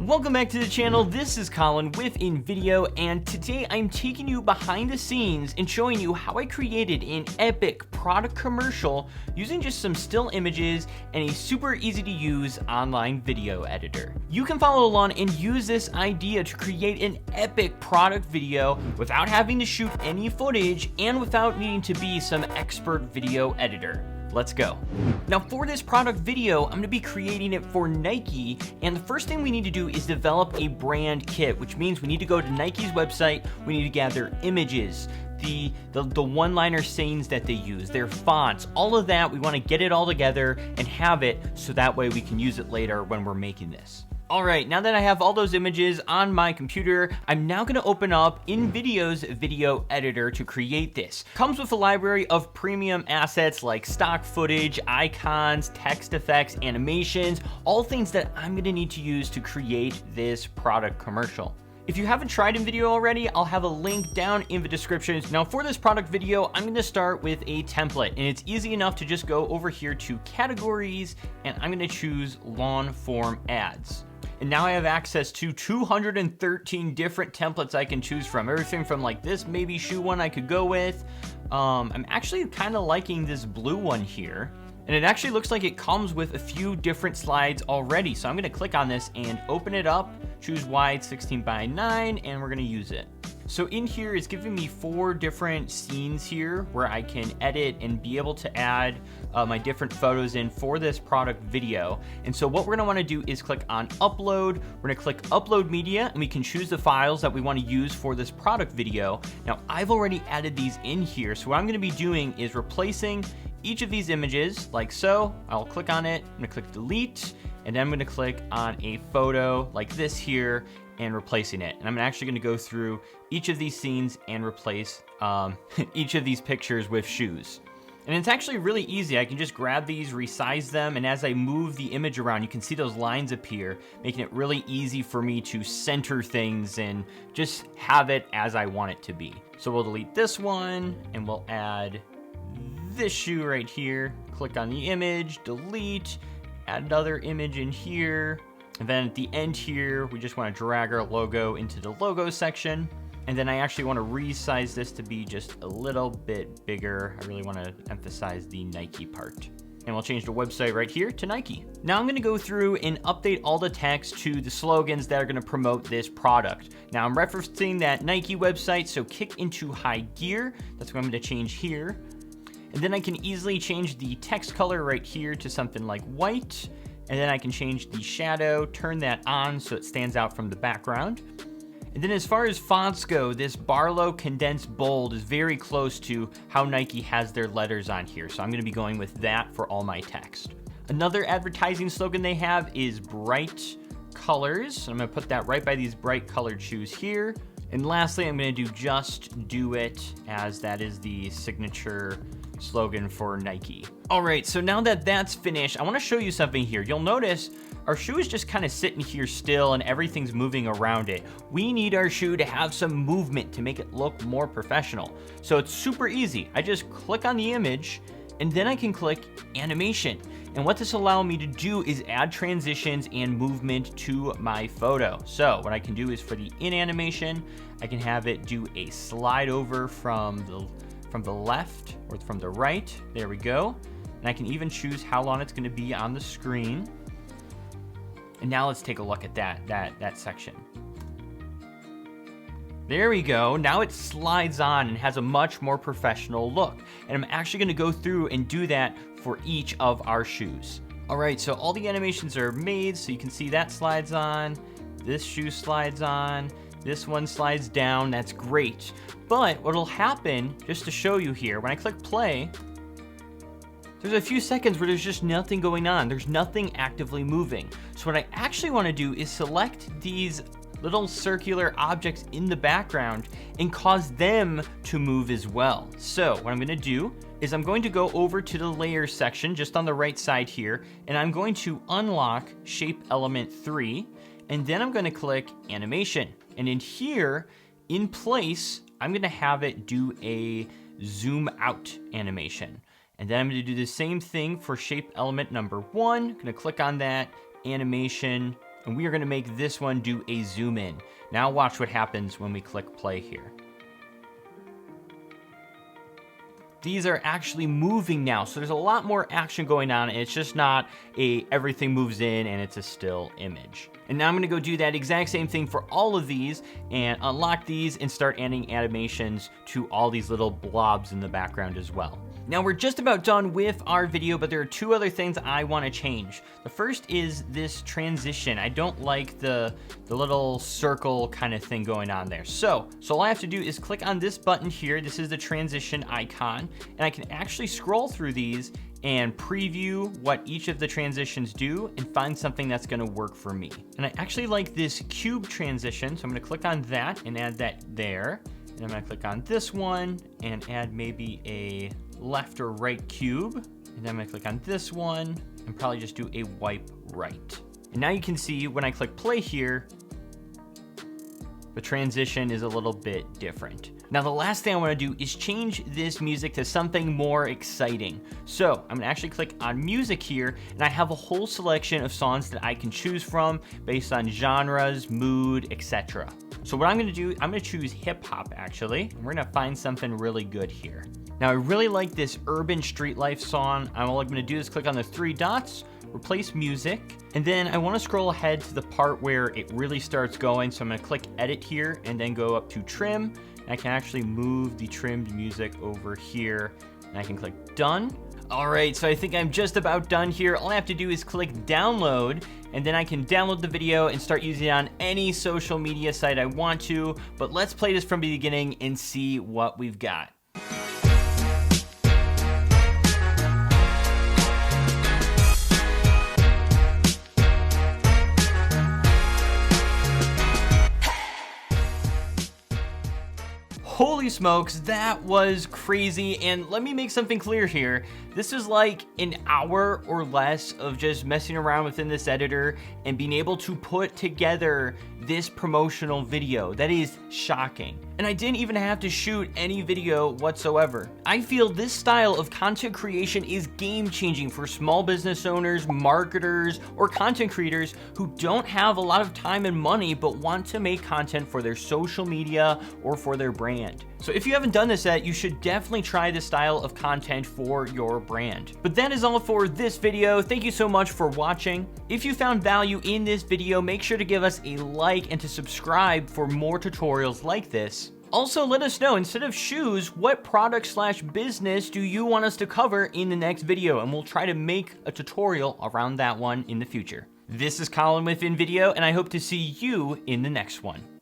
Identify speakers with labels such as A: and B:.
A: Welcome back to the channel. This is Colin with InVideo, and today I'm taking you behind the scenes and showing you how I created an epic product commercial using just some still images and a super easy to use online video editor. You can follow along and use this idea to create an epic product video without having to shoot any footage and without needing to be some expert video editor. Let's go. Now for this product video, I'm gonna be creating it for Nike, and the first thing we need to do is develop a brand kit, which means we need to go to Nike's website, we need to gather images, the one-liner sayings that they use, their fonts, all of that. We wanna get it all together and have it so that way we can use it later when we're making this. All right, now that I have all those images on my computer, I'm now gonna open up InVideo's video editor to create this. Comes with a library of premium assets like stock footage, icons, text effects, animations, all things that I'm gonna need to use to create this product commercial. If you haven't tried InVideo already, I'll have a link down in the description. Now for this product video, I'm gonna start with a template, and it's easy enough to just go over here to categories, and I'm gonna choose long form ads. And now I have access to 213 different templates I can choose from. Everything from like this maybe shoe one I could go with. I'm actually kind of liking this blue one here. And it actually looks like it comes with a few different slides already. So I'm gonna click on this and open it up, choose wide 16:9, and we're gonna use it. So in here, it's giving me 4 different scenes here where I can edit and be able to add my different photos in for this product video. And so what we're gonna wanna do is click on upload. We're gonna click upload media, and we can choose the files that we wanna use for this product video. Now I've already added these in here. So what I'm gonna be doing is replacing each of these images like so. I'll click on it, I'm gonna click delete, and then I'm gonna click on a photo like this here and replacing it. And I'm actually gonna go through each of these scenes and replace each of these pictures with shoes. And it's actually really easy. I can just grab these, resize them, and as I move the image around, you can see those lines appear, making it really easy for me to center things and just have it as I want it to be. So we'll delete this one, and we'll add this shoe right here. Click on the image, delete, add another image in here. And then at the end here, we just want to drag our logo into the logo section. And then I actually want to resize this to be just a little bit bigger. I really want to emphasize the Nike part. And we'll change the website right here to Nike. Now I'm gonna go through and update all the text to the slogans that are gonna promote this product. Now I'm referencing that Nike website, so kick into high gear. That's what I'm gonna change here. And then I can easily change the text color right here to something like white. And then I can change the shadow, turn that on so it stands out from the background. And then as far as fonts go, this Barlow condensed bold is very close to how Nike has their letters on here. So I'm gonna be going with that for all my text. Another advertising slogan they have is bright colors. So I'm gonna put that right by these bright colored shoes here. And lastly, I'm gonna do just do it, as that is the signature slogan for Nike. All right, so now that that's finished, I wanna show you something here. You'll notice our shoe is just kind of sitting here still and everything's moving around it. We need our shoe to have some movement to make it look more professional. So it's super easy. I just click on the image and then I can click animation. And what this allows me to do is add transitions and movement to my photo. So what I can do is for the in animation, I can have it do a slide over from the left or from the right. There we go. And I can even choose how long it's gonna be on the screen. And now let's take a look at that section. There we go. Now it slides on and has a much more professional look. And I'm actually gonna go through and do that for each of our shoes. All right, so all the animations are made, so you can see that slides on, this shoe slides on, this one slides down, that's great. But what'll happen, just to show you here, when I click play, there's a few seconds where there's just nothing going on. There's nothing actively moving. So what I actually wanna do is select these little circular objects in the background and cause them to move as well. So what I'm gonna do is I'm going to go over to the layers section just on the right side here, and I'm going to unlock shape element 3, and then I'm gonna click animation. And in here, in place, I'm gonna have it do a zoom out animation. And then I'm gonna do the same thing for shape element number 1. I'm gonna click on that, animation, And we are gonna make this one do a zoom in. Now watch what happens when we click play here. These are actually moving now, so there's a lot more action going on, and it's just not everything moves in and it's a still image. And now I'm gonna go do that exact same thing for all of these and unlock these and start adding animations to all these little blobs in the background as well. Now we're just about done with our video, but there are two other things I wanna change. The first is this transition. I don't like the little circle kind of thing going on there. So all I have to do is click on this button here. This is the transition icon, and I can actually scroll through these and preview what each of the transitions do and find something that's gonna work for me. And I actually like this cube transition, so I'm gonna click on that and add that there. And I'm gonna click on this one and add maybe a left or right cube. And then I'm gonna click on this one and probably just do a wipe right. And now you can see when I click play here, the transition is a little bit different. Now the last thing I wanna do is change this music to something more exciting. So I'm gonna actually click on music here, and I have a whole selection of songs that I can choose from based on genres, mood, etc. So what I'm gonna do, I'm gonna choose hip hop actually. We're gonna find something really good here. Now I really like this urban street life song. All I'm gonna do is click on the three dots, replace music, and then I wanna scroll ahead to the part where it really starts going. So I'm gonna click edit here and then go up to trim. And I can actually move the trimmed music over here, and I can click done. All right, so I think I'm just about done here. All I have to do is click download, and then I can download the video and start using it on any social media site I want to. But let's play this from the beginning and see what we've got. Holy smokes, that was crazy. And let me make something clear here. This is like an hour or less of just messing around within this editor and being able to put together this promotional video. That is shocking. And I didn't even have to shoot any video whatsoever. I feel this style of content creation is game changing for small business owners, marketers, or content creators who don't have a lot of time and money but want to make content for their social media or for their brand. So if you haven't done this yet, you should definitely try this style of content for your brand. But that is all for this video. Thank you so much for watching. If you found value in this video, make sure to give us a like and to subscribe for more tutorials like this. Also, let us know, instead of shoes, what product/business do you want us to cover in the next video, and we'll try to make a tutorial around that one in the future. This is Colin with InVideo, and I hope to see you in the next one.